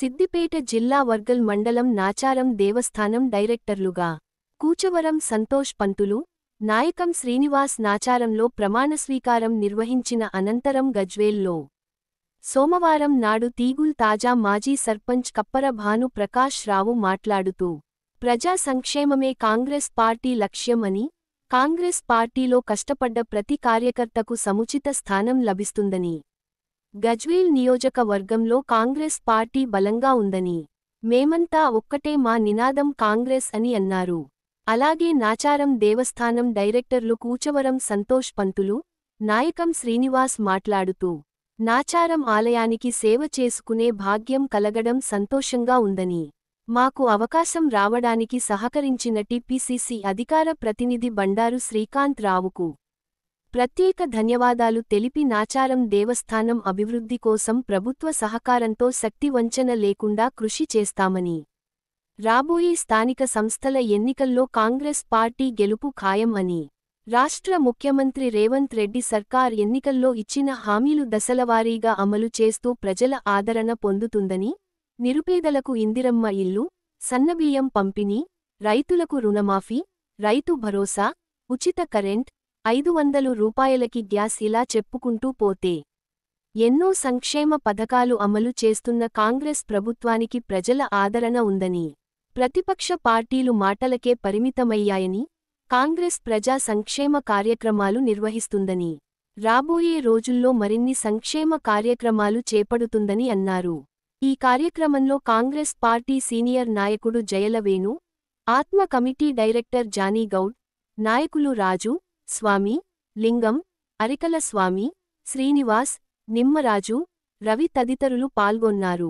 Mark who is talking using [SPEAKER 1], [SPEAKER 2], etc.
[SPEAKER 1] సిద్దిపేట జిల్లా వర్గల్ మండలం నాచారం దేవస్థానం డైరెక్టర్లుగా కూచవరం సంతోష్ పంతులు, నాయకం శ్రీనివాస్ నాచారంలో ప్రమాణస్వీకారం నిర్వహించిన అనంతరం గజ్వేల్లో సోమవారం నాడు తీగుల్ తాజా మాజీ సర్పంచ్ కప్పర భాను ప్రకాష్ రావు మాట్లాడుతూ ప్రజా సంక్షేమమే కాంగ్రెస్ పార్టీ లక్ష్యం అని, కాంగ్రెస్ పార్టీలో కష్టపడ్డ ప్రతి కార్యకర్తకు సముచిత స్థానం లభిస్తుందని, గజ్వేల్ నియోజకవర్గంలో కాంగ్రెస్ పార్టీ బలంగా ఉందని, మేమంతా ఒక్కటే మా నినాదం కాంగ్రెస్ అని అన్నారు. అలాగే నాచారం దేవస్థానం డైరెక్టర్లు కూచవరం సంతోష్ పంతులు, నాయకం శ్రీనివాస్ మాట్లాడుతూ నాచారం ఆలయానికి సేవ చేసుకునే భాగ్యం కలగడం సంతోషంగా ఉందని, మాకు అవకాశం రావడానికి సహకరించిన టిపిసిసి అధికార ప్రతినిధి బండారు శ్రీకాంత్ రావుకు ప్రత్యేక ధన్యవాదాలు తెలిపి నాచారం దేవస్థానం అభివృద్ధి కోసం ప్రభుత్వ సహకారంతో శక్తి వంచన లేకుండా కృషి చేస్తామని, రాబోయే స్థానిక సంస్థల ఎన్నికల్లో కాంగ్రెస్ పార్టీ గెలుపు ఖాయం అని, రాష్ట్ర ముఖ్యమంత్రి రేవంత్ రెడ్డి సర్కార్ ఎన్నికల్లో ఇచ్చిన హామీలు దశలవారీగా అమలు చేస్తూ ప్రజల ఆదరణ పొందుతుందని, నిరుపేదలకు ఇందిరమ్మ ఇల్లు, సన్నబియ్యం పంపిణీ, రైతులకు రుణమాఫీ, రైతు భరోసా, ఉచిత కరెంట్, 500 రూపాయలకి గ్యాస్ ఇలా చెప్పుకుంటూ పోతే ఎన్నో సంక్షేమ పథకాలు అమలు చేస్తున్న కాంగ్రెస్ ప్రభుత్వానికి ప్రజల ఆదరణ ఉందని, ప్రతిపక్ష పార్టీలు మాటలకే పరిమితమయ్యాయని, కాంగ్రెస్ ప్రజా సంక్షేమ కార్యక్రమాలు నిర్వహిస్తుందని, రాబోయే రోజుల్లో మరిన్ని సంక్షేమ కార్యక్రమాలు చేపడుతుందని అన్నారు. ఈ కార్యక్రమంలో కాంగ్రెస్ పార్టీ సీనియర్ నాయకుడు జయలవేణు, ఆత్మ కమిటీ డైరెక్టర్ జానీగౌడ్, నాయకులు రాజు, స్వామి, లింగం, అరికల స్వామి, శ్రీనివాస్, నిమ్మరాజు, రవి తదితరులు పాల్గొన్నారు.